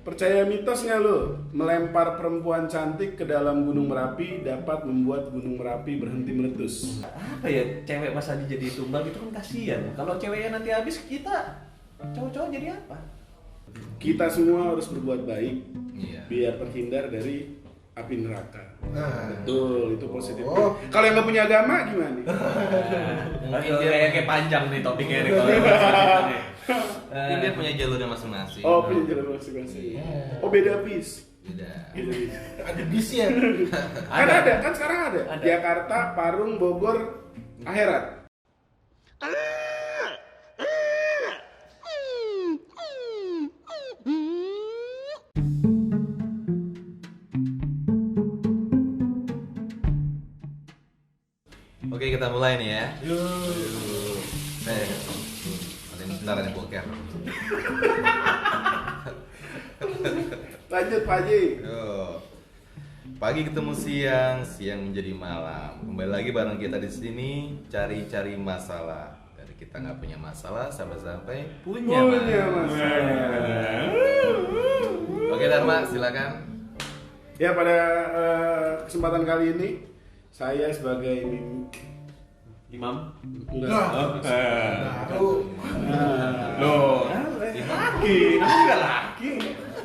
Percaya mitos nggak lo? Melempar perempuan cantik ke dalam Gunung Merapi dapat membuat Gunung Merapi berhenti meletus. Apa ya, cewek pas lagi jadi tumbal gitu kan kasihan. Kalau ceweknya nanti habis, kita cowok-cowok jadi apa? Kita semua harus berbuat baik Iya. biar terhindar dari api neraka. Nah, Betul, itu positif. Oh. Kalau yang nggak punya agama gimana nih? Mungkin Aduh, dia kayak panjang nih topiknya nih kalau bahas gitu nih. mungkin dia punya jalurnya masing-masing. Oh, punya jalan masing-masing. Oh, beda bis. Beda. Beda bis. ada bisnya. Kan ada, kan sekarang ada. Jakarta, Parung, Bogor, Akhirat. Oke, kita mulai nih ya. Yuk. Ada yang bentar ada yang boker. Lanjut Pak Haji. Yo. Pagi ketemu siang, siang menjadi malam. Kembali lagi bareng kita di sini cari-cari masalah. Dari kita nggak punya masalah sampai-sampai punya masalah. Oke Dharma, silakan. Ya, pada kesempatan kali ini saya sebagai Imam. enggak. Baru. Loh, laki, namanya juga laki.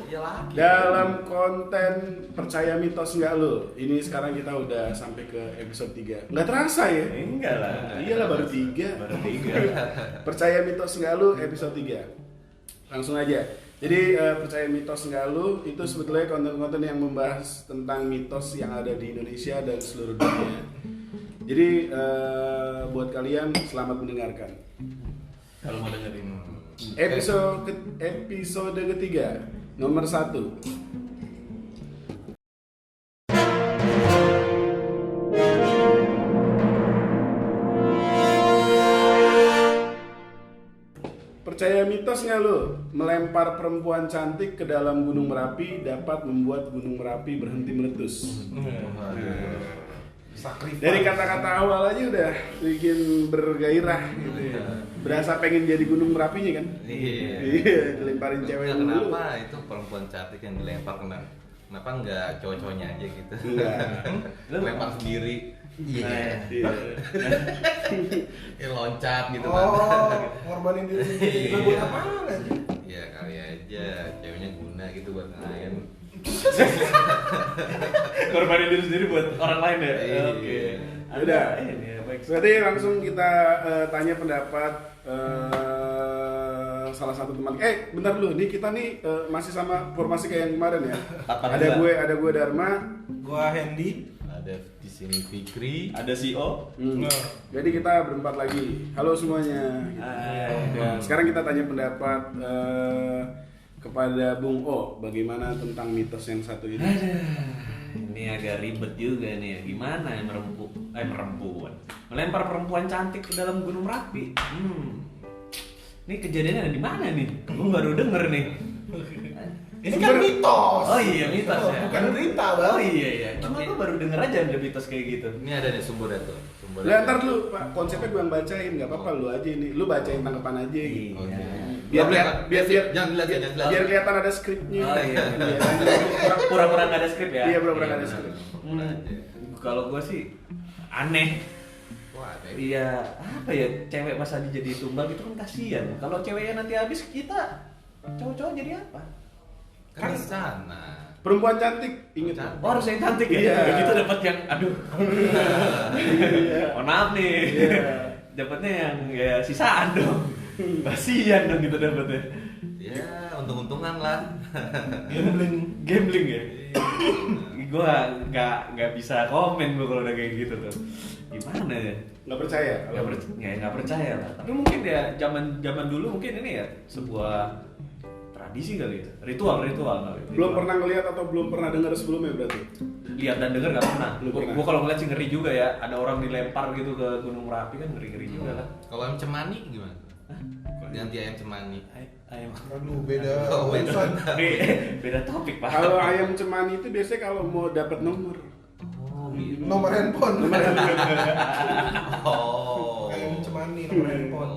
Ya lagi. Dalam konten percaya mitos nggak lo? Ini sekarang kita udah sampai ke episode 3. Nggak terasa ya? Enggak lah. Iyalah baru 3. Baru 3. Percaya mitos nggak lo episode 3. Langsung aja. Jadi percaya mitos nggak lo itu sebetulnya konten-konten yang membahas tentang mitos yang ada di Indonesia dan seluruh dunia. Jadi buat kalian selamat mendengarkan. Kalau mau dengerin. Episode ketiga, nomor 1. Percaya mitos nggak lo? Melempar perempuan cantik ke dalam Gunung Merapi dapat membuat Gunung Merapi berhenti meletus. Sacrifice. Dari kata-kata awal aja udah bikin bergairah gitu ya. Berasa pengen jadi Gunung Merapinya kan? Iya. Iya, dilemparin cewek Ya, dulu. kenapa itu perempuan cantik yang dilempar kenapa nggak cowok-cowoknya aja gitu? Enggak. Lempar sendiri. Iya. Ya loncat gitu Oh, ngorbanin diri sendiri. Itu buat apa aja? Ya kali aja ceweknya guna gitu buat ngelayan. Korbanin diri sendiri buat orang lain ya. Iya. Oke. Udah. Ini ya, baik. Berarti langsung kita tanya pendapat salah satu teman. Bentar dulu, nih kita nih masih sama formasi kayak yang kemarin ya. Ada gue Dharma. Gua Hendy. Ada di sini Fikri. Ada CEO. Jadi kita berempat lagi. Halo semuanya. Ya, sekarang kita tanya pendapat kepada Bung O. Bagaimana tentang mitos yang satu ini? Ini agak ribet juga nih ya. Gimana ya merempuan. Melempar perempuan cantik ke dalam Gunung Merapi. Ini kejadiannya ada di mana nih? Gue baru denger nih. Ini kan mitos. Oh iya, mitos ya. Bukan berita, Bang. Oh iya. Cuma gue baru denger aja ada mitos kayak gitu. Ini ada nih sumbernya tuh. Lah ntar dulu Pak, konsepnya gue yang bacain, nggak apa-apa lu aja ini. Lu bacain tanggapan aja gitu. Oke. Biar jangan dilihat, jangan dilihat. biar kelihatan ada skripnya. Oh iya. Iya. Pura-pura nggak ada skrip ya. Iya, pura-pura nggak ada Iya, skrip. Kalau gue sih aneh. Wah, ada. Iya, apa ya, cewek pas lagi jadi tumbal gitu kan kasihan. Kalau ceweknya nanti habis, kita cowok-cowok jadi apa? Kan di sana. Perempuan cantik, inget Cantik. Oh, harus yang cantik ya? Iya. Begitu dapat yang, aduh. Oh, maaf nih. Iya. Dapatnya yang ya sisaan dong. Kasihan dong gitu dapatnya. Ya, untung-untungan lah. Gambling ya. Gue nggak bisa komen gue kalau udah kayak gitu tuh. Gimana ya? Nggak percaya? Nggak percaya lah. Tapi mungkin ya zaman dulu mungkin ini ya sebuah tradisi kali itu, ritual kali. Belum pernah ngelihat atau belum pernah dengar sebelumnya berarti? Lihat dan dengar nggak pernah. Belum pernah. Gue kalau ngeliat sih ngeri juga ya. Ada orang dilempar gitu ke Gunung Merapi kan ngeri juga lah. Kalau ayam cemani gimana? Ganti ayam cemani. Ayam. Aduh, beda Oh, beda. urusan. Beda topik pak. Kalau ayam cemani itu biasanya kalau mau dapat nomor. Oh, gitu. Nomor handphone. Oh. Ayam cemani nomor handphone.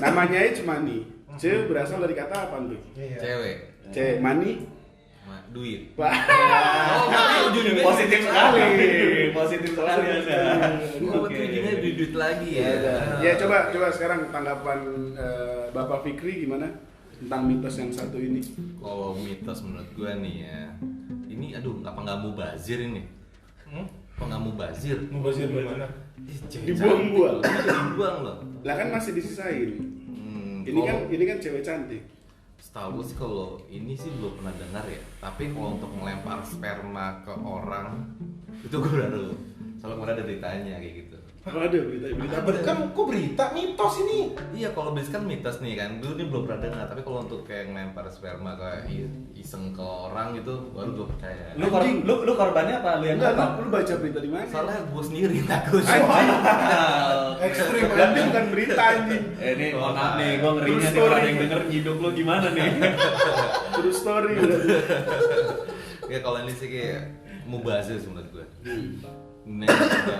Namanya aja cemani. C berasal dari kata apa tuh? Iya. Cewek. C money. Duit. Wah. Positif sekali. Positif sekali Anda. Oke. Ujungnya duit lagi ya. Ya coba sekarang tanggapan Bapak Fikri gimana tentang mitos yang satu ini? Kalau mitos menurut gua nih ya, ini apa nggak mubazir ini? Apa nggak mubazir? Mubazir gimana? Dibuang-buang. Dibuang loh. Lah kan masih disisain. Ini kan cewek cantik. Setahu gue sih kalau ini sih belum pernah dengar ya. Tapi kalau untuk melempar sperma ke orang itu gue udah dulu. Soalnya kemarin ada beritanya kayak gitu. Oh, ada berita Kan kok berita mitos ini? Iya, kalau base kan mitos nih kan. Dulu ini belum pernah dengar. Tapi kalau untuk kayak melempar sperma kayak iseng ke orang gitu, baru gue percaya. Lu korbannya apa? Lu yang Enggak, lu baca berita di mana? Soalnya gue sendiri takut. Ekstrim Berarti bukan berita anjing. Ini mohon maaf nih, gue ngerinya True nih story. kalau ada yang denger nyiduk lu gimana nih? True story. Ya kalau ini sih kayak mubazir sih menurut gue. Nah,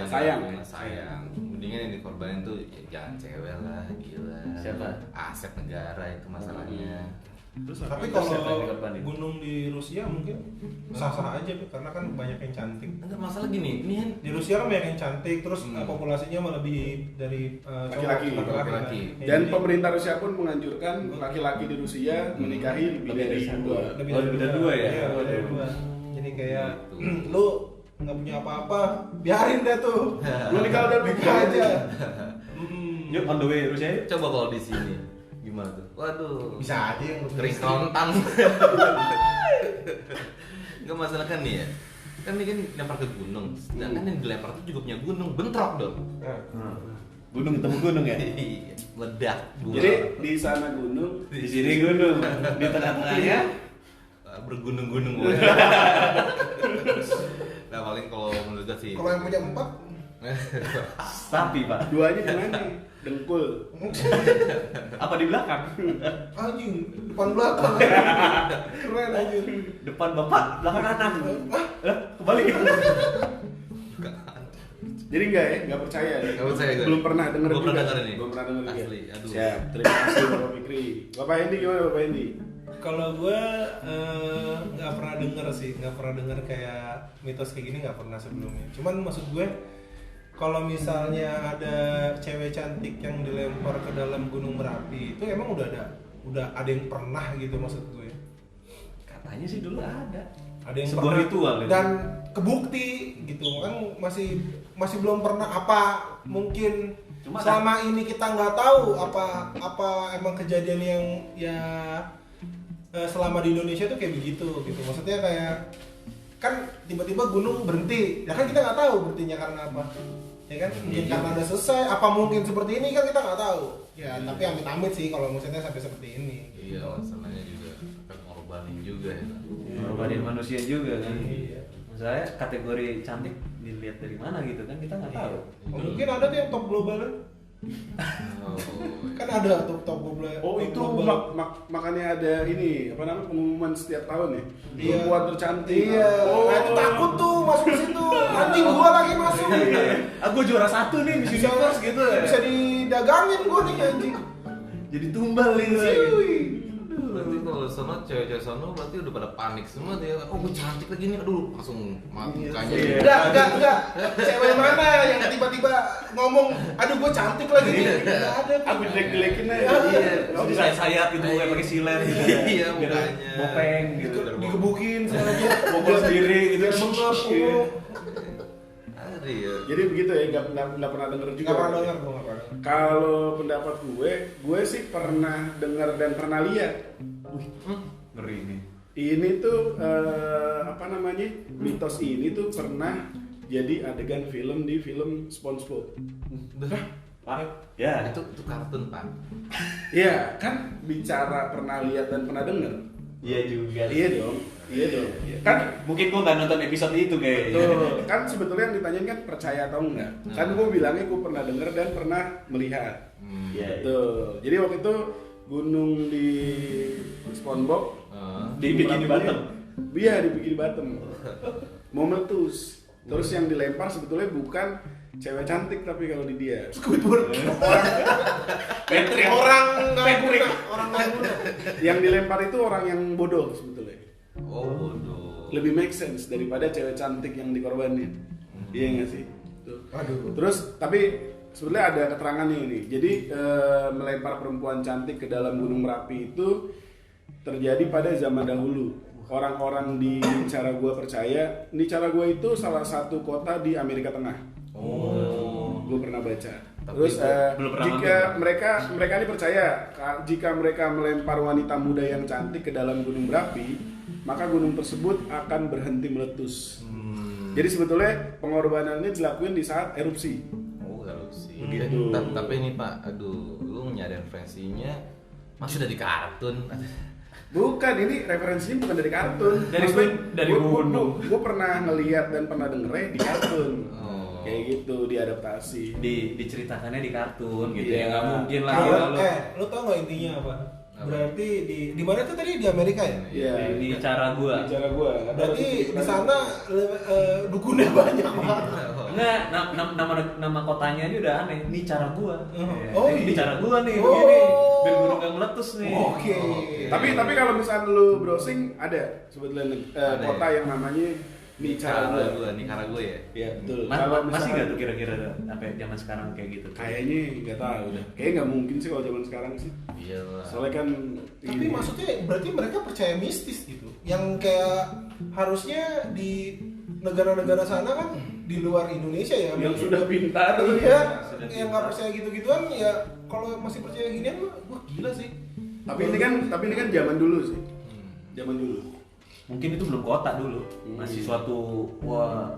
Sayang. sayang. Mendingan yang dikorbanin tuh ya, jangan cewek lah, gila. Siapa? Aset negara itu masalahnya. Terus Tapi Siapa yang kalau dikorbanin? gunung di Rusia mungkin sah-sah aja tuh, karena kan banyak yang cantik. Enggak masalah gini, ini kan Di Rusia kan banyak yang cantik, terus populasinya melebihi dari Laki-laki. Laki-laki. kan. Dan Jadi, pemerintah Rusia pun menganjurkan laki-laki di Rusia menikahi lebih dari dua. lebih dari dua ya? Iya, lebih dari dua. Jadi kayak Gitu. lu nggak punya apa-apa, biarin deh tuh. Lu nikah udah Nikah aja. Yuk on the way Rusia yuk. coba kalau di sini gimana tuh? Waduh. Bisa aja yang Kering kerontang. Enggak masalah kan nih ya. Kan ini kan lempar ke gunung. Sedangkan yang dilempar itu juga punya gunung, bentrok dong. Gunung ketemu gunung ya? Iya, meledak. Jadi di sana gunung, Di sini gunung, di tengah-tengahnya bergunung-gunung. Nah paling kalau menurut gue sih. Kalau yang punya 4, sapi pak. duanya di mana? Dengkul. Apa di belakang? anjing, depan belakang. Keren anjing. Depan bapak, belakang anak. Kebalik. Jadi nggak percaya ya? Nggak percaya gue. Belum pernah denger Belum pernah juga. denger ini. Belum pernah denger juga. Asli, aduh. Siap, terima kasih Bapak Fikri. Bapak Hendi gimana Bapak Hendi? Kalau gue nggak pernah denger sih, nggak pernah denger kayak mitos kayak gini, nggak pernah sebelumnya. Cuman maksud gue, kalau misalnya ada cewek cantik yang dilempar ke dalam gunung Merapi, itu emang udah ada yang pernah gitu maksud gue. Katanya sih dulu ada. Ada yang Sebuah pernah ritual itu. dan kebukti gitu kan, masih belum pernah, apa mungkin Cuma selama ini kita nggak tahu apa emang kejadian yang ya selama di Indonesia tuh kayak begitu gitu. Maksudnya kayak kan tiba-tiba gunung berhenti, ya kan kita nggak tahu berhentinya karena apa, ya kan mungkin karena udah selesai, apa mungkin seperti ini kan kita nggak tahu ya. Tapi amit-amit sih kalau maksudnya sampai seperti ini. Iya, masalahnya juga kan ngorbanin juga ya. Ngorbanin manusia juga kan. Iya. Saya kategori cantik dilihat dari mana gitu kan kita nggak tahu. Oh, mungkin ada tuh yang top global Oh, kan ada top global. Oh top itu global. makanya ada ini apa namanya pengumuman setiap tahun ya? Iya. Perempuan tercantik. Iya. Oh, Nah, itu takut tuh masuk ke situ. Anjing gua lagi masuk. Aku juara 1 nih Miss Universe gitu ya. Bisa didagangin gua nih anjing. Jadi tumbal gitu. Ciui. berarti kalau sono cewek-cewek sono berarti udah pada panik semua dia. Oh, gue cantik lagi nih. Aduh, langsung mati mukanya. Iya. Enggak. Cewek mana yang tiba-tiba ngomong, "Aduh, gua cantik lagi nih." Enggak ada. aku jelek-jelekin aja. Iya. Jadi sayap gitu kayak pakai silet gitu. Iya, Biar mukanya. Bopeng gitu. Digebukin sengaja. Bobol sendiri gitu. Bengap. Iya. Iya. Jadi begitu ya, nggak pernah denger juga. Enggak pernah dengar, gua enggak pernah. Kalau pendapat gue sih pernah dengar dan pernah lihat. Ngeri nih. Ini tuh apa namanya, mitos ini tuh pernah jadi adegan film di film SpongeBob. Pak, ya. Itu kartun, Pak. Iya kan, bicara pernah lihat dan pernah dengar. Iya juga. Iya dong. Kan Mungkin gua nggak nonton episode itu kayaknya. betul. Kan sebetulnya yang ditanyain kan percaya atau enggak. Kan gue bilangnya gue pernah dengar dan pernah melihat. Iya. Betul. Jadi waktu itu gunung di SpongeBob Dibikin di Batam. Iya, dibikin di Batam. Mau meletus. Terus yang dilempar sebetulnya bukan cewek cantik tapi kalau di dia. Squidward. Patrick. Orang nggak guna, orang nggak guna. Yang dilempar itu orang yang bodoh sebetulnya. Oh, bodoh. Lebih make sense daripada cewek cantik yang dikorbanin. Iya nggak sih? Tuh. Aduh. Terus tapi sebenarnya ada keterangan ini. Jadi melempar perempuan cantik ke dalam Gunung Merapi itu terjadi pada zaman dahulu. Orang-orang di Nicaragua percaya Nicaragua itu salah satu kota di Amerika Tengah. Oh. Gue pernah baca. Tapi Terus belum pernah jika mereka ini percaya jika mereka melempar wanita muda yang cantik ke dalam gunung berapi, maka gunung tersebut akan berhenti meletus. Jadi sebetulnya pengorbanan ini dilakuin di saat erupsi. Oh, erupsi. Begitu. Tapi ini Pak, aduh, lu nyari referensinya masih dari kartun. Bukan, ini referensinya bukan dari kartun. Dari gunung. Gue pernah ngeliat dan pernah dengernya di kartun. Oh. Kayak gitu, diadaptasi. Diceritakannya di kartun gitu Iya. ya, nggak mungkin lah Kalau kalau lu tau nggak intinya apa? Berarti di mana tuh tadi di Amerika ya? Iya. di cara gua. Bicara gue. Berarti di sana dukunnya banyak banget. Enggak, nama kotanya aja udah aneh. Ini cara gua. Oh, Ini iya. cara gua nih, Oh. begini. Biar gunung gak meletus nih. Oke. Tapi kalau misalnya lu browsing ada sebetulnya Ada kota ya? yang namanya Nicaragua. Nicaragua ya. Iya betul. Masih misalkan- nggak tuh kira-kira sampai zaman sekarang kayak gitu? Kayaknya nggak tahu dah. Kayaknya nggak mungkin sih kalau zaman sekarang sih. Iyalah. Soalnya kan Tapi ini- maksudnya berarti mereka percaya mistis gitu. Yang kayak harusnya di negara-negara sana kan di luar Indonesia ya. yang sudah pintar. Iya, Sudah yang nggak percaya gitu-gituan ya kalau masih percaya ginian wah gila sih. Tapi ini kan zaman dulu sih. Zaman dulu. Mungkin itu belum kota dulu, masih suatu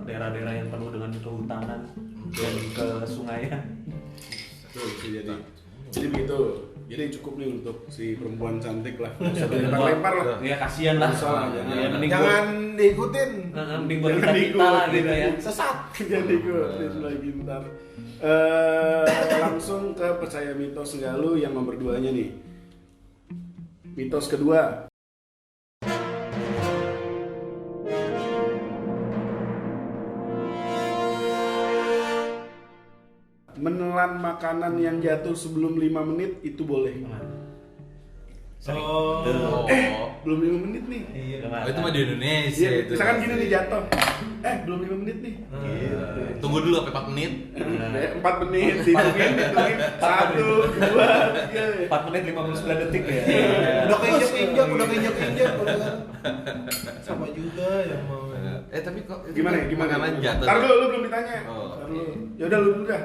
daerah-daerah yang penuh dengan kehutanan dan kesungaian. Betul bisa jadi. Jadi begitu. Jadi cukup nih untuk si perempuan cantik lah. Lempar lah. Ya kasihan lah. Salah, Ya, jangan. mending Jangan diikutin. mending buat Jangan kita lah diikutin. gitu ya. Sesat. Jadi gue lagi ntar. Langsung ke percaya mitos Galuh yang nomor 2-nya nih. Mitos kedua. Menelan makanan yang jatuh sebelum 5 menit itu boleh. Sering. Oh. Tuh. Belum 5 menit nih. Iya. Udah Oh, itu mah di Indonesia Iya, itu. misalkan gini nih jatuh. Belum 5 menit nih. Gitu. Tunggu dulu sampai 4 menit. 4 menit, 5 menit, 1, 2, 3. 4 menit 59 detik ya. Udah keinjak-injak, udah kan. Sama juga yang mau. Tapi kok itu Gimana kan ya? makanan jatuh. Ntar lu belum ditanya. Oh. Ntar lu. Ya udah lu dulu dah.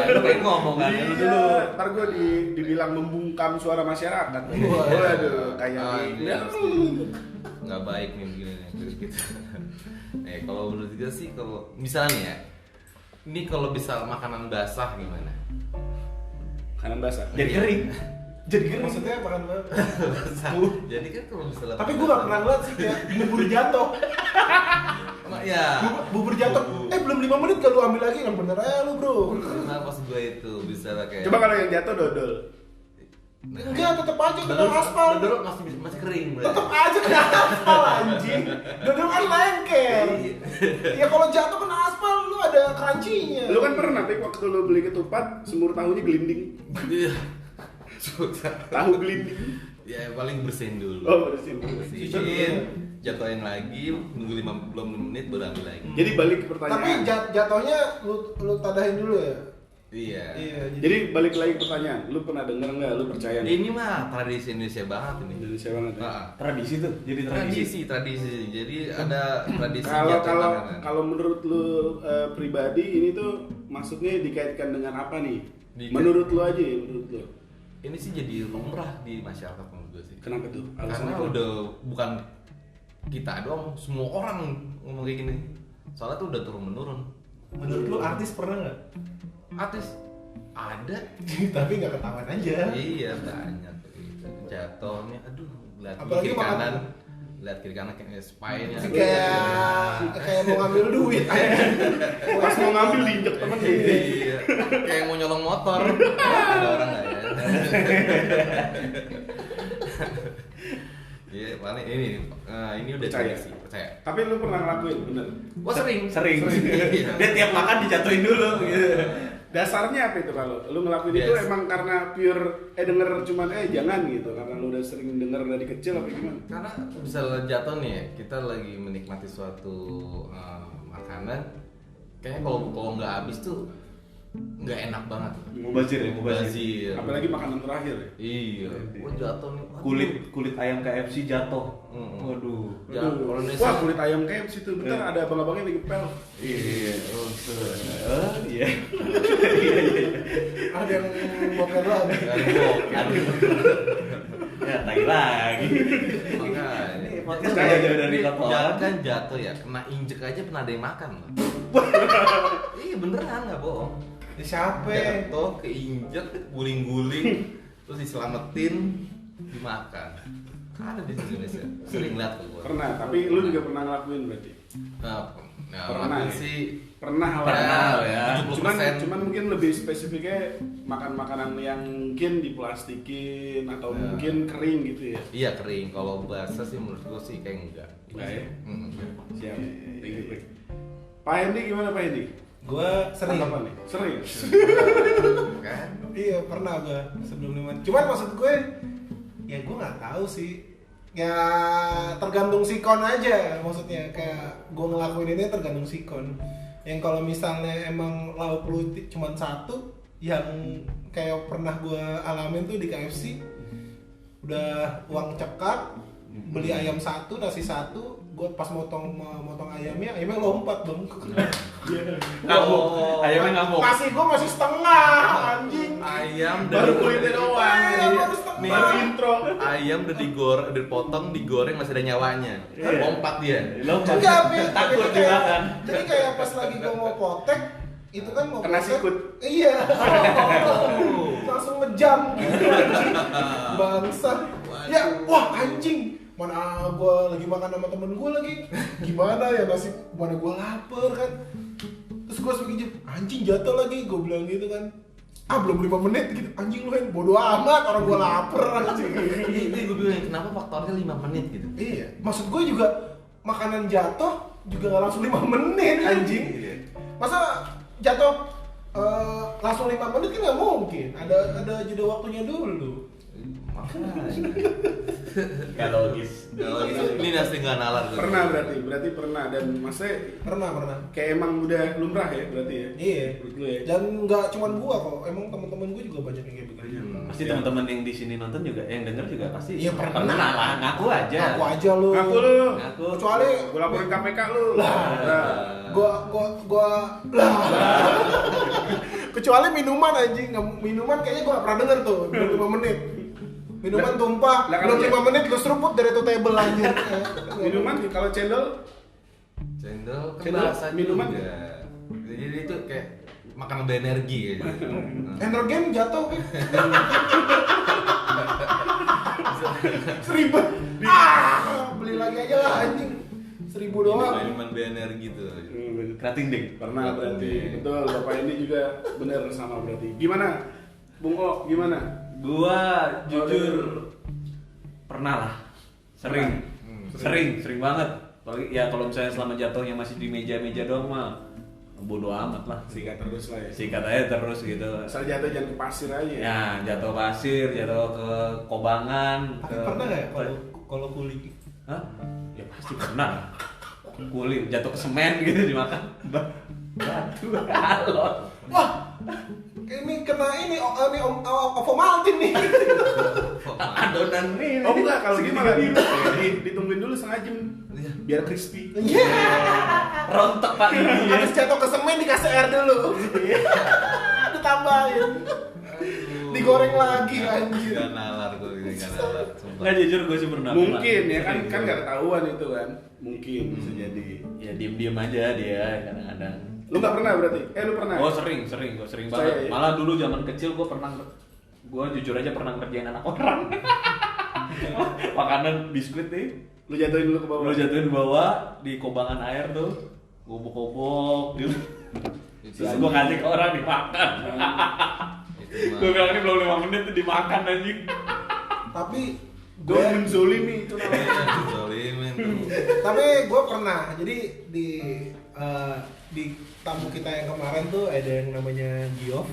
Lu pengen ngomong kan lu dulu. Iya, ntar gue dibilang membungkam suara masyarakat. Waduh, kayak Iya, ini. nggak baik nih begini nih gitu. Kalau menurut gue sih kalau misalnya nih ya, ini kalau bisa makanan basah gimana? Kanan basah. Jadi kering. Jadi kering. Maksudnya makan banget. Basah. Jadi kan kalau misalnya Tapi gue gak pernah ngeliat sih kayak bubur jatuh. ya. Bubur jatuh. Belum 5 menit gak lu ambil lagi kan bener lu bro. Nah, pas gue itu bisa kayak Coba kalau yang jatuh dodol. Enggak, tetep aja kena aspal. Dodol masih kering berarti. Tetep aja kena aspal anjing. Dodol kan lengket. Ya kalau jatuh kena aspal lu ada crunchy-nya. Lu kan pernah tapi waktu lu beli ketupat semur tahunya gelinding. Iya. Sudah. Tahu gelinding. Ya paling bersihin dulu. Oh, bersihin. Bersihin, jatuhin lagi, nunggu 5 menit baru ambil lagi. Jadi balik ke Tapi pertanyaan. jatuhnya lu tadahin dulu ya. Iya. Iya. Jadi balik lagi ke pertanyaan. Lu pernah denger nggak? Lu percaya nggak? Ini mah tradisi Indonesia banget ini. Indonesia banget ya. Ah, Tradisi tuh, jadi tradisi. tradisi. Jadi ada tradisi Kalau jatuh kalau makanan. kalau menurut lu pribadi ini tuh maksudnya dikaitkan dengan apa nih? Dikait- Menurut lu aja ya, menurut lu. Ini sih jadi lumrah di masyarakat menurut gue sih. Kenapa tuh? Karena apa? udah bukan kita doang, semua orang ngomong kayak gini. Soalnya tuh udah turun menurun. Menurut lu artis pernah nggak? Artis ada. Tapi nggak ketahuan aja. Iya banyak gitu. Jatuhnya, aduh, lihat Apalagi kiri makan- kanan, lihat kiri kanan kayak spine-nya. Kayak mau ngambil duit. Pas mau ngambil diinjek temen gitu. Iya, kayak mau nyolong motor. Ada orang nggak ya? Iya, paling ini udah Percaya. sih, percaya. Tapi lu pernah ngelakuin, bener? Wah sering. Iya. Dia tiap makan dijatuhin dulu gitu. Dasarnya apa itu kalau lu ngelakuin itu Bias. emang karena pure denger cuman jangan gitu, karena lu udah sering denger dari kecil apa gimana? Karena bisa jatuh nih ya, kita lagi menikmati suatu makanan, kayaknya kalau nggak habis tuh nggak enak banget. Mubazir ya, Mubazir. Apalagi makanan terakhir ya. Iya, gua jatuh nih. Aduh. Kulit ayam KFC jatuh. Mm-mm. Waduh. Jangan Aduh. kalau Wah, kulit ayam KFC itu bentar ada abang-abangnya lagi pel. Iya, iya. Ada yang bokeh lagi. Aduh. Ya, tai lagi. Makanya. Podcast jauh dari Ini kotoran. kan jatuh ya, kena injek aja pernah ada yang makan loh. Iya beneran nggak bohong. Siapa? Jatuh, keinjek, guling-guling, terus diselamatin, dimakan. Ada di Indonesia. Sering lihat tuh gua. Pernah, tapi lu juga pernah ngelakuin berarti. Nah, Pernah makan ya? sih Pernah lah. Pernah ya. 70%. Cuman mungkin lebih spesifiknya makan makanan yang mungkin diplastikin atau Ya. mungkin kering gitu ya. Iya kering. Kalau basah sih menurut gua sih kayak enggak. Enggak ya? Enggak. Siap. Thank you, Pak. Pak Hendi gimana Pak Hendi? Gue sering. Tanggapan nih? Sering. Kan? Iya pernah gue sebelum 5. Cuman maksud gue, ya gue nggak tahu sih. Ya tergantung sikon aja. Maksudnya kayak gue ngelakuin ini tergantung sikon. Yang kalau misalnya emang lauk lu cuma satu, yang kayak pernah gue alamin tuh di KFC, udah uang cekak, beli ayam satu, nasi satu, gue pas motong ayamnya lompat dong. Ngamuk. Ayamnya ngamuk. Nasi gue masih setengah, anjing. Ayam Baru dari kulitnya doang. Iya, baru setengah. Nih, Baru intro. ayam udah digoreng, udah dipotong, digoreng masih ada nyawanya. Iya. Lompat dia. Lompat. Enggak, Pi. Takut Jadi kayak- dimakan. Jadi kayak pas lagi gue mau potek, itu kan mau Kena potek. sikut. Iya. Langsung ngejam gitu anjing. Bangsa. Ya, wah anjing. Mana gue lagi makan sama temen gue lagi. Gimana ya nasib, mana gue lapar kan. Terus gue sepikir, anjing jatuh lagi, gue bilang gitu kan. Ah belum 5 menit gitu, anjing lu kan bodo amat, orang gue lapar anjing. Itu gue bilang kenapa faktornya 5 menit gitu. Iya, maksud gue juga makanan jatuh juga nggak langsung 5 menit anjing. Masa jatuh langsung 5 menit kan nggak mungkin. Ada jeda waktunya dulu. Makanya. Gak logis. Ini nasi nggak nalar. gua. Pernah berarti pernah dan maksudnya Pernah. kayak emang udah lumrah ya berarti ya. Iya. Menurut lu ya. Dan nggak cuma gua kok, emang teman-teman gua juga banyak yang kayak begitu. Pasti teman-teman yang di sini nonton juga, yang denger juga pasti. Iya, pernah. lah. Ngaku aja. Aku aja lu. Ngaku lu. Ngaku. Kecuali Gua laporin KPK lu. lah. Nah. Gua lah. Kecuali minuman anjing, minuman kayaknya gua nggak pernah denger tuh, belum 5 menit. Minuman Lah- tumpah, lah belum kalau 5 menit lu seruput dari itu table anjing. Minuman kalau cendol Cendol kan Cendol, bahasa minuman. juga. Jadi itu kayak makanan berenergi gitu. Energen jatuh kan. Seribet. Beli lagi aja lah anjing. 1.000 doang. Minuman berenergi tuh. Kerating ding. pernah berarti. Iya. Betul, Bapak ini juga benar sama berarti. Gimana? Bung O, gimana? Gua jujur pernah lah. Sering. Sering banget. Apalagi ya kalau misalnya selama jatuhnya masih di meja-meja doang mah bodo amat lah. Sikat terus lah ya. Sikat aja terus gitu. Asal jatuh jangan ke pasir aja. Ya, jatuh pasir, jatuh ke kobangan, Tapi ke pernah nggak ya kalau kuli? Hah? Ya pasti pernah. Kuli jatuh ke semen gitu dimakan. Batu galon. Wah, ini kena ini ovomaltin nih. Adonan nih. Oh enggak, kalau gimana? Segini-gini. Ditungguin dulu setengah jam biar crispy. Iya. Rontok Pak ini. Habis jatuh ke semen dikasih air dulu. Ditambahin. Digoreng lagi anjir. Gak nalar gue ini gak nalar. Sumpah. Nggak jujur gue sih pernah. Mungkin ya kan Sering. kan nggak ketahuan itu kan. Mungkin bisa jadi. Ya diem-diem aja dia kadang-kadang. Lu nggak pernah berarti? Lu pernah? Oh sering, gue sering Saya, banget. ya. Malah dulu zaman kecil gue jujur aja pernah ngerjain anak orang. Makanan biskuit nih, Lu jatuhin dulu ke bawah. lo jatuhin di bawah di kobangan air tuh, gobok-gobok gitu. Terus gue kasih ke orang dimakan. Itu mah. Gue bilang ini belum 5 menit tuh dimakan anjing. Tapi Gue menzolimi itu namanya. Tapi gue pernah. Jadi di tamu kita yang kemarin tuh ada yang namanya Giof.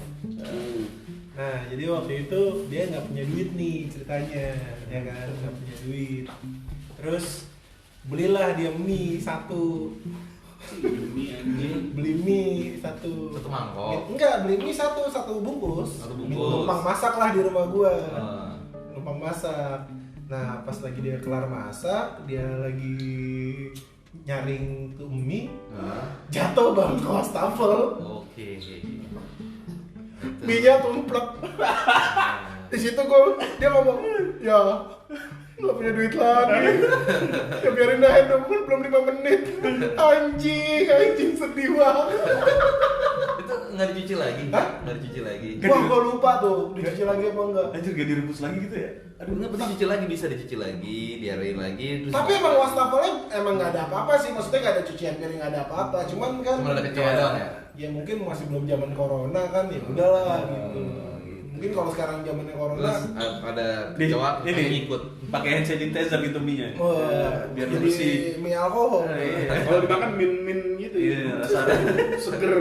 Nah, jadi waktu itu dia nggak punya duit nih ceritanya, ya kan, nggak punya duit. Terus belilah dia mie satu. Beli mie satu. Satu mangkok. Enggak, beli mie satu bungkus. Satu bungkus. Numpang masak lah di rumah gua. Numpang masak. Nah, pas lagi dia kelar masak, dia lagi nyaring tuh mie, jatuh bang ke wastafel. Oke. Mie-nya tumplek. Di situ dia ngomong, ya nggak punya duit lagi. Ya biarin dah dong, belum 5 menit. Anjing sedih banget. Itu nggak dicuci lagi? Hah? Nggak dicuci lagi? Wah, gua lupa tuh dicuci lagi apa enggak. Anjir gak direbus lagi gitu ya? Aduh, nggak dicuci lagi, bisa dicuci lagi, diarein lagi. Terus Tapi emang wastafelnya emang nggak ada apa-apa sih, maksudnya nggak ada cucian piring, nggak ada apa-apa. Cuman kan cuma ada kecoa doang ya? ya mungkin masih belum zaman corona kan, ya udahlah gitu. Mungkin kalau sekarang zamannya corona, Terus ada kecoa yang ikut. Pakai hand sanitizer gitu mie-nya. wah, Biar jadi bersih. mie alkohol. Iya. Kalau dimakan min gitu ya. Iya, rasanya Seger.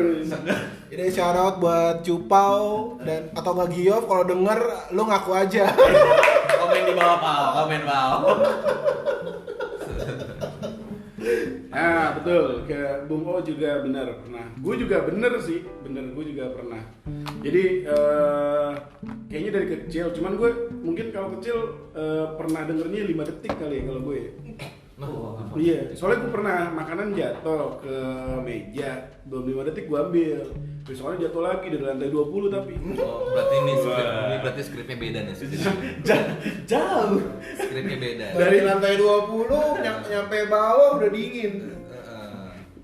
Jadi shout out buat Cupau dan atau nggak Giof, kalau denger lu ngaku aja. komen di bawah, Pak. Komen bawah. Nah betul, kayak Bung O juga benar pernah. Gue juga bener sih, gue juga pernah. Jadi kayaknya dari kecil, cuman gue mungkin kalau kecil pernah dengernya 5 detik kali ya kalau gue. Iya, soalnya gue pernah makanan jatuh ke meja, belum 5 detik gue ambil. Soalnya jatuh lagi dari lantai 20 tapi. Oh, berarti ini berarti skripnya beda nih. Jauh. Skripnya beda. Dari lantai 20 nyampe bawah udah dingin.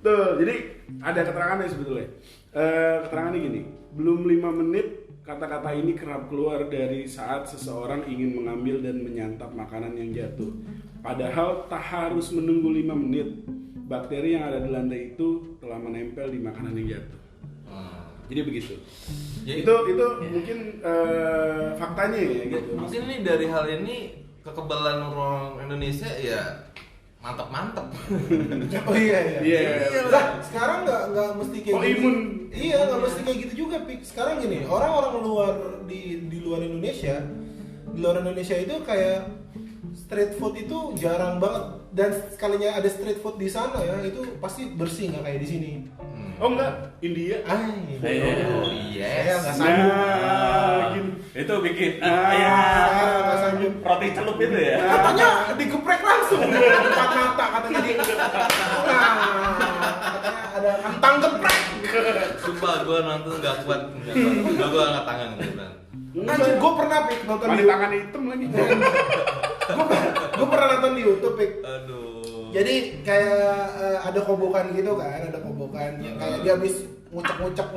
Betul, jadi ada keterangannya sebetulnya. Keterangannya gini, belum 5 menit kata-kata ini kerap keluar dari saat seseorang ingin mengambil dan menyantap makanan yang jatuh. Padahal tak harus menunggu 5 menit, bakteri yang ada di lantai itu telah menempel di makanan yang jatuh. Jadi begitu. Jadi, Itu mungkin faktanya ya gitu. mungkin ini dari hal ini kekebalan orang Indonesia ya mantap. Oh iya. Iya. Lah, sekarang nggak mesti kayak Oh, gitu. imun. Iya, nggak mesti kayak gitu juga, Pik. Sekarang gini, orang-orang luar di luar Indonesia, itu kayak street food itu jarang banget, dan sekalinya ada street food di sana ya, itu pasti bersih, nggak kayak di sini. Oh enggak, India. Oh iya. Saya nggak sanggup. Gini. Itu bikin ya. Nggak sanggup. roti celup itu ya. Katanya digeprek langsung depan mata katanya di. Nah, katanya ada kentang geprek. Sumpah gue nonton nggak kuat. Gue angkat tangan beneran. Anjir, gue pernah Pik nonton Mana di tangan hitam lagi. gue pernah nonton di YouTube, Pik. Aduh. Jadi kayak ada kobokan gitu kan, ada kobokan yang kayak dia habis ngucek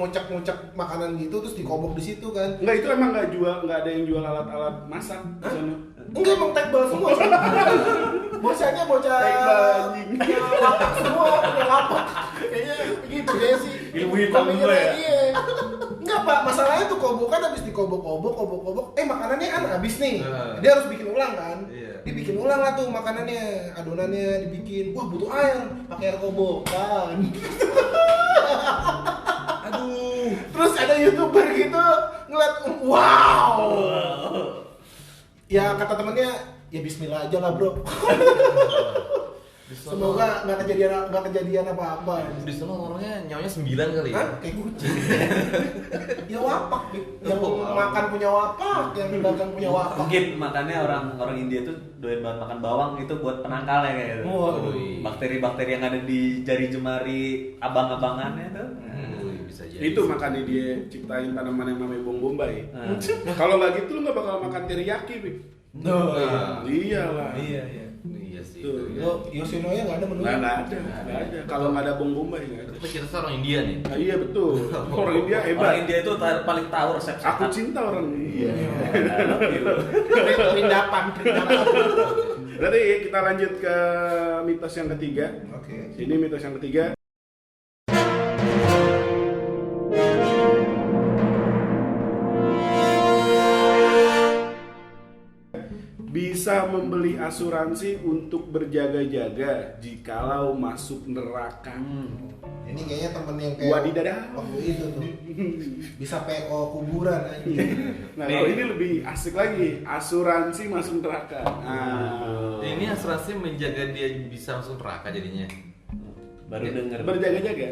makanan gitu terus dikobok di situ kan. Enggak, itu emang enggak ada yang jual alat-alat masak di sana. Enggak, emang tekbal semua. Bocahnya bocah Tekbal, anjing. punya lapak semua, punya lapak. Kayaknya begitu ya sih. Ilmu hitam Gua gua ya? Iya. Enggak, Pak, masalahnya tuh kobokan habis dikobok-kobok, makanannya kan habis nih. Dia harus bikin ulang kan. Iya. Dia bikin ulang lah tuh makanannya, adonannya dibikin. Wah, butuh air, pakai air kobokan. Aduh. Terus ada YouTuber gitu ngeliat, wow. Ya kata temennya, ya bismillah aja lah, Bro. Semoga nggak kejadian apa-apa. Di sana orangnya nyawanya 9 kali ya. Hah? Kayak kucing. Ya wapak, Bik. Yang Oh, makan punya wapak, yang dagang punya wapak. Mungkin makannya orang India tuh doyan banget makan bawang itu buat penangkalnya kayak gitu. Waduh. Bakteri-bakteri yang ada di jari jemari abang-abangannya tuh. Bisa jadi. Itu makanya dia ciptain tanaman yang namanya bawang bombay. Nah. Kalau nggak gitu lu nggak bakal makan teriyaki, Pik. Nah, Iyalah. Iya. iya sih. Tuh. itu ya. Lo Yoshinoya nggak ada menu. Nggak ada. Kalau nggak ada bawang bombay nggak ada. Tapi kita orang India nih. Nah, iya betul. Orang India hebat. Orang India itu paling tahu resep Aku cinta orang India. Perindapan. Berarti kita lanjut ke mitos yang ketiga. Oke. Ini mitos yang ketiga. bisa membeli asuransi untuk berjaga-jaga jikalau masuk neraka. Ini kayaknya temen yang kayak Wadidadah. waktu itu tuh bisa PO kuburan aja. Nah, kalau ini lebih asik lagi, asuransi masuk neraka. Nah, Ini asuransi menjaga dia bisa masuk neraka jadinya. Baru denger. berjaga-jaga.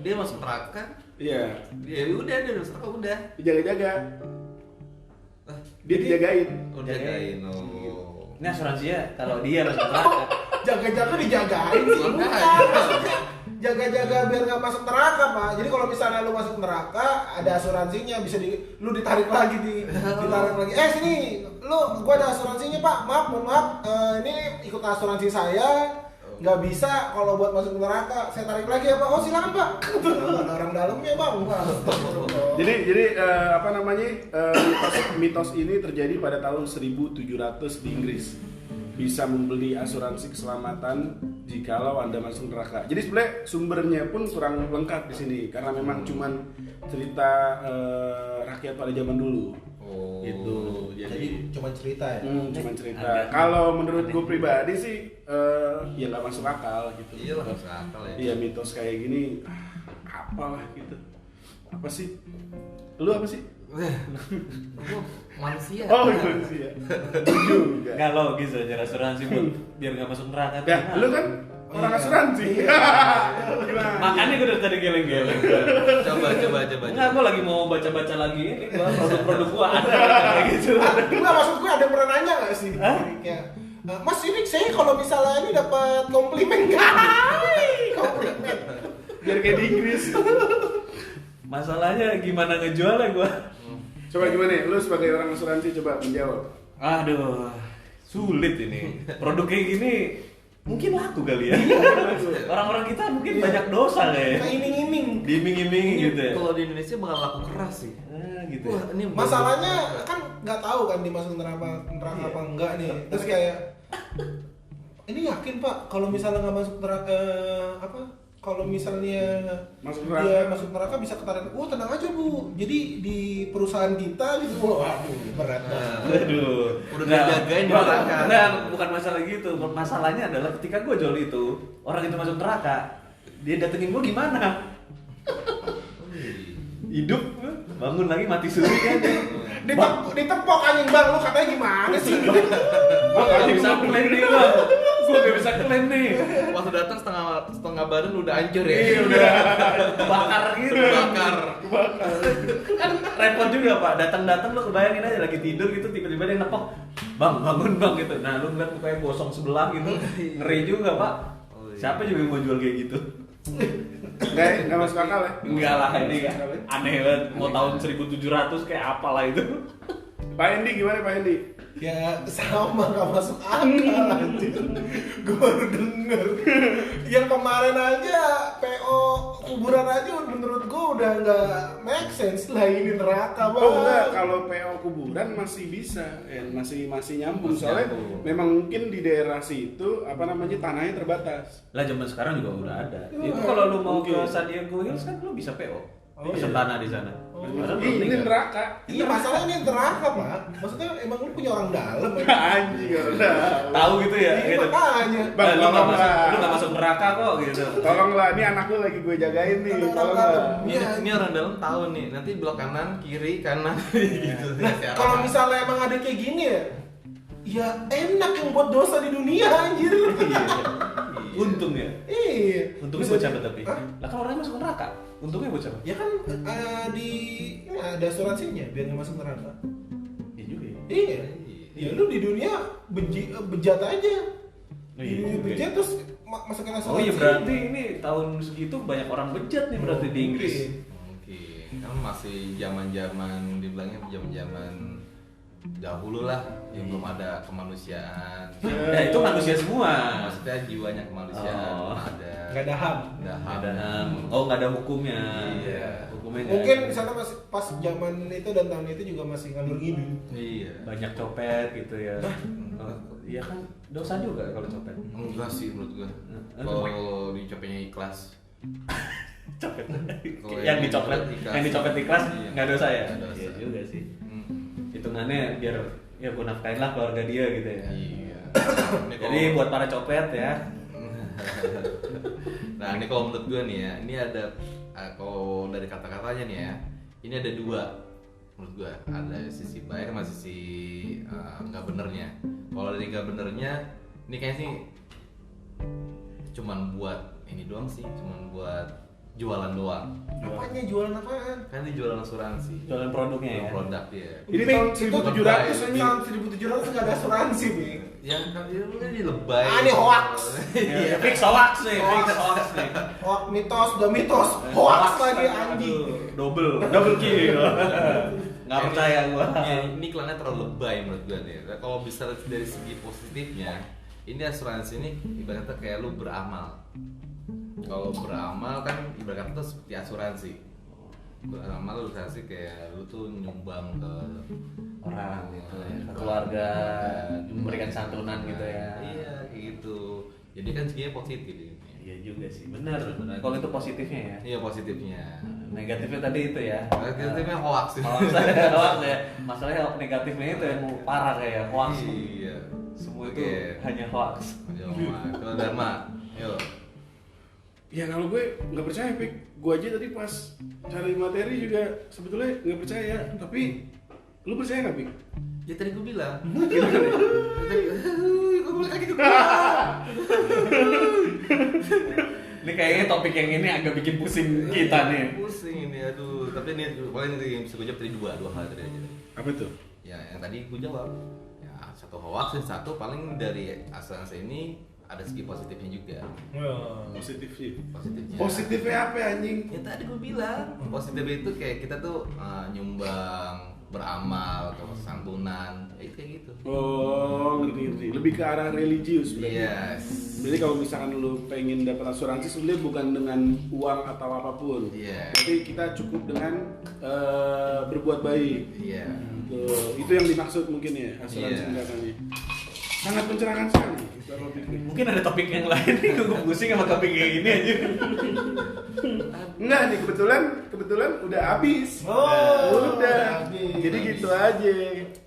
Dia masuk neraka, Iya, ya udah dia masuk neraka udah. dijaga-jaga. Dia dijagain. Udah jagain. Oh. Ini asuransinya kalau dia masuk neraka. Jaga-jaga dijagain sih. Bukan. Maksudnya jaga-jaga biar nggak masuk neraka, Pak. Jadi kalau misalnya lu masuk neraka, ada asuransinya, bisa lu ditarik lagi ditarik lagi. Sini, gua ada asuransinya, Pak. Maaf, mohon maaf. Ini ikut asuransi saya. Nggak bisa kalau buat masuk neraka, saya tarik lagi ya Pak. Oh silakan Pak. Ada orang dalamnya Bang. Jadi apa namanya, mitos ini terjadi pada tahun 1700 di Inggris. Bisa membeli asuransi keselamatan jikalau Anda masuk neraka. Jadi sebenarnya sumbernya pun kurang lengkap di sini karena memang cuman cerita rakyat pada zaman dulu. Oh. Gitu. Jadi cuma cerita ya. Cuma cerita. Kalau menurut gue pribadi sih ya nggak masuk akal gitu. Iya lah, masuk akal ya. Iya, mitos kayak gini apalah gitu. Apa sih? Lu apa sih? Gua manusia. Oh, manusia. Juga. Nggak logis aja asuransi buat biar nggak masuk neraka. Ya, lu kan orang Iya. asuransi. Gimana? Makanya gue dari tadi geleng-geleng. Coba. Enggak, gue lagi mau baca-baca lagi ini produk-produk gua ada kayak gitu. Enggak, maksud gue ada yang pernah nanya nggak sih? Kayak, Mas ini saya kalau misalnya ini dapat komplimen kali. Komplimen. Biar kayak di Inggris. Masalahnya gimana ngejualnya gua? Coba gimana? Lu sebagai orang asuransi coba menjawab. Aduh, sulit ini. Produk kayak gini mungkin laku kali ya. Orang-orang kita mungkin banyak dosa Kayak kayak. iming-iming. Diiming-iming gitu ya. Kalau di Indonesia bakal laku keras sih. Gitu. Wah, ini Masalahnya kan nggak tahu kan dimasuk neraka apa enggak nih. Terus kayak ini yakin Pak kalau misalnya nggak masuk neraka kalau misalnya Masuk dia neraka. masuk neraka bisa ketarik. Oh tenang aja Bu. Jadi di perusahaan kita gitu. Waduh berat banget. Aduh, Udah dijagain di neraka. Enggak, bukan masalah gitu. Masalahnya adalah ketika gue jual itu, orang itu masuk neraka, dia datengin gue gimana? Hidup, bangun lagi mati suri kan? Ditepok anjing Bang. Lu katanya gimana sih? Gue gak bisa klaim nih bang. Gue gak bisa klaim nih. Waktu datang setengah badan udah hancur ya. Iya udah bakar gitu. Bakar. Kan repot juga pak. Datang lu kebayangin aja lagi tidur gitu tiba-tiba dia nepok. Bang bangun bang gitu. Nah lu ngeliat mukanya gosong sebelah gitu. Ngeri juga pak. Siapa juga yang mau jual kayak gitu? Nggak masuk akal ya? Enggak lah ini aneh banget. Mau tahun 1700 kayak apalah itu. Pak Endi gimana Pak Endi? Ya sama gak masuk akal anjir. Gue baru denger. Yang kemarin aja PO kuburan aja menurut gue udah gak make sense lah ini neraka Bang. Oh enggak, kalau PO kuburan masih bisa, masih nyambung. Masih Soalnya nyambung. memang mungkin di daerah situ apa namanya tanahnya terbatas. Lah zaman sekarang juga udah ada. Itu kalau lu mau ke Mungkin. San Diego Hills kan lu bisa PO. Oh, Pesen iya. tanah di sana. Padahal belum Ini tinggal. neraka. Iya masalahnya ini neraka Pak. Maksudnya emang lu punya orang dalam Anjing udah. Tahu gitu ya. Iya Gitu. makanya. Bang, Lu nggak masuk, tolonglah. lu nggak masuk neraka kok gitu. Tolonglah, ini anakku lagi gue jagain nih. Ada orang Tolonglah. dalam. Iya. Ini orang dalam tahu nih, nanti belok kanan, kiri, kanan gitu. Kalau misalnya emang ada kayak gini ya enak yang buat dosa di dunia anjir. Untung ya. Iya. Untungnya Bisa buat siapa di- tapi? Hah? Lah kan orangnya masuk neraka. Untungnya buat siapa? Ya kan di ini ada asuransinya biar nggak masuk neraka. Iya juga ya. Iya. Ya lu di dunia bejat aja. Oh, Di iya dunia juga bejat ya. terus masukin asuransi. Oh iya berarti ini tahun segitu banyak orang bejat nih berarti di Inggris. Mungkin kan masih zaman-zaman dibilangnya zaman-zaman dahulu lah yang belum ada kemanusiaan. Ya itu manusia semua. Maksudnya jiwanya kemanusiaan Oh. belum ada. Nggak ada HAM. Nggak Nggak ada. ada oh nggak ada hukumnya. Iya. Hukumnya nggak Mungkin ada. di sana masih pas zaman itu dan tahun itu juga masih ngalur ngidul. Iya. Banyak copet gitu ya. Oh, iya kan dosa juga kalau copet. Enggak sih menurut gua. Kalau dicopetnya ikhlas. Copet. Kalau yang yang dicopet, ikhlas. yang dicopet ikhlas Iya. nggak dosa ya? Nggak dosa. Iya juga sih. Hmm. Hitungannya biar ya gue nafkain lah keluarga dia gitu ya. Iya. Ini Jadi buat para copet ya. Nah ini kalau menurut gue nih ya, ini ada kalau dari kata-katanya nih ya, ini ada dua menurut gue, ada sisi baik sama sisi nggak benernya. Kalau dari nggak benernya, ini kayaknya sih cuman buat ini doang sih, cuman buat jualan doang. Apanya jualan apaan? Kan ini jualan asuransi, Jualan produknya ya. produk ya. Ini Bing, tahun itu 1700 ini ini. tahun 1700 nggak ada asuransi, Bing. Yang kan ini lebay. Ah, ini hoax. Ya, fix hoax nih, fix hoax nih. Hoax mitos, udah mitos, hoax lagi anjing. Double kill. Nggak percaya gua. Ya, ini iklannya terlalu lebay menurut gue nih. Kalau bisa dari segi positifnya, ini asuransi ini ibaratnya kayak lu beramal. Kalau beramal kan ibaratnya tuh seperti asuransi. Beramal lu asuransi kayak lu tuh nyumbang ke Orang gitu ya, ke keluarga, memberikan santunan gitu ya. Iya, kayak gitu. Jadi kan seginya positif ini. Iya juga sih, benar. Kalau itu positifnya ya. Iya positifnya. Negatifnya tadi itu ya. Negatifnya hoax. Hoax ya. Masalahnya negatifnya itu yang parah kayak hoax. Iya. Semua itu Oke. hanya hoax. Kalau Dharma, yuk. Ya kalau gue nggak percaya, Pik. Gue aja tadi pas cari materi juga sebetulnya nggak percaya. Tapi lu percaya nggak, Pik? Ya tadi gue bilang. Gimana deh? Tadi, gue mulai kaget gitu. Ini kayaknya topik yang ini agak bikin pusing kita nih. Pusing ini, aduh. Tapi ini paling yang bisa gue jawab tadi dua hal tadi aja. Apa tuh? Ya yang tadi gue jawab. Ya satu hoax dan satu paling dari asuransi ini ada segi positifnya juga. Positif sih. Positifnya. Positifnya apa anjing? Ya tadi gue bilang positif itu kayak kita tuh nyumbang, beramal, atau santunan, ya itu kayak gitu. Oh, ngerti. Lebih ke arah religius berarti. Yes. Jadi kalau misalkan lu pengen dapat asuransi sebenarnya bukan dengan uang atau apapun. Iya. Berarti kita cukup dengan berbuat baik. Iya. Tuh, itu yang dimaksud mungkin ya asuransi Iya. tindakannya. Sangat mencerahkan sekali. Kalau pikir. Mungkin ada topik yang lain nih, gue pusing sama topik kayak gini aja. Enggak nih, kebetulan udah habis. Oh, udah. habis. Jadi gitu aja.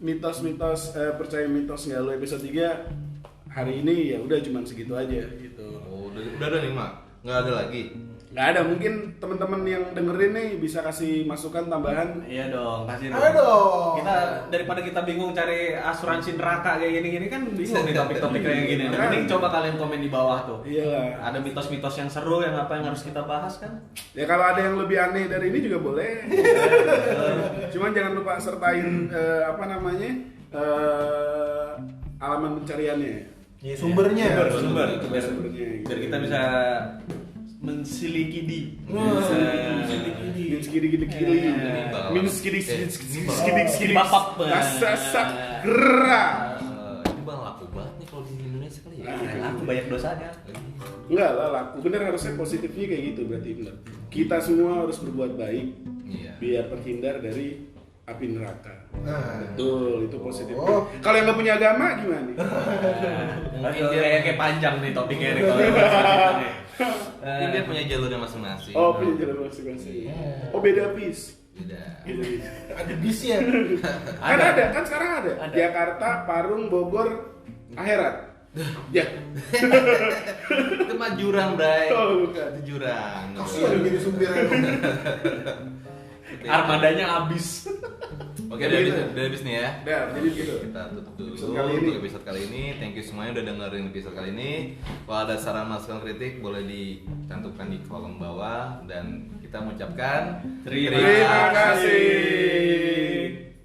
Mitos-mitos percaya mitos nggak lu episode 3 hari ini ya udah cuman segitu aja gitu. Oh, udah ada nih, Mak. Nggak ada lagi. Nggak ada, mungkin teman-teman yang dengerin nih bisa kasih masukan tambahan. Iya dong, kasih dong. Ayo dong. Kita daripada kita bingung cari asuransi neraka kayak gini-gini kan bingung nih topik-topik kayak gini. Nah, mending coba kalian komen di bawah tuh. Iyalah. Ada mitos-mitos yang seru yang apa yang harus kita bahas kan? Ya kalau ada yang lebih aneh dari ini juga boleh. Cuman jangan lupa sertain alaman pencariannya. Ya, sumbernya. Sumber. Sumbernya. Biar kita bisa mensilikidi. Minskidi Bapap. sasak gerak. Ini bang laku banget nih kalau di Indonesia kali ya. Aku banyak dosanya. Enggak lah, laku bener, harusnya positifnya kayak gitu berarti bener. Kita semua harus berbuat baik Iya. biar terhindar dari api neraka. Nah. Betul, itu positif. Oh. Kalau yang nggak punya agama gimana? Kayak panjang nih topiknya nih kalau bahas Mungkin dia punya jalurnya masing-masing. Oh, punya jalan masing-masing. Oh, beda bis. Beda. Beda bis. Ada bisnya. Kan ada, kan sekarang ada. Jakarta, Parung, Bogor, Akhirat. Ya. Itu mah jurang, Bray. Oh, bukan. Itu jurang. Kasihan jadi supir. Armadanya habis. Oke, udah habis nih ya. Udah, jadi gitu. Kita tutup dulu Episode kali ini. untuk episode kali ini. Thank you semuanya udah dengerin episode kali ini. Kalau ada saran masukan kritik boleh dicantumkan di kolom bawah dan kita mengucapkan Terima Terima kasih.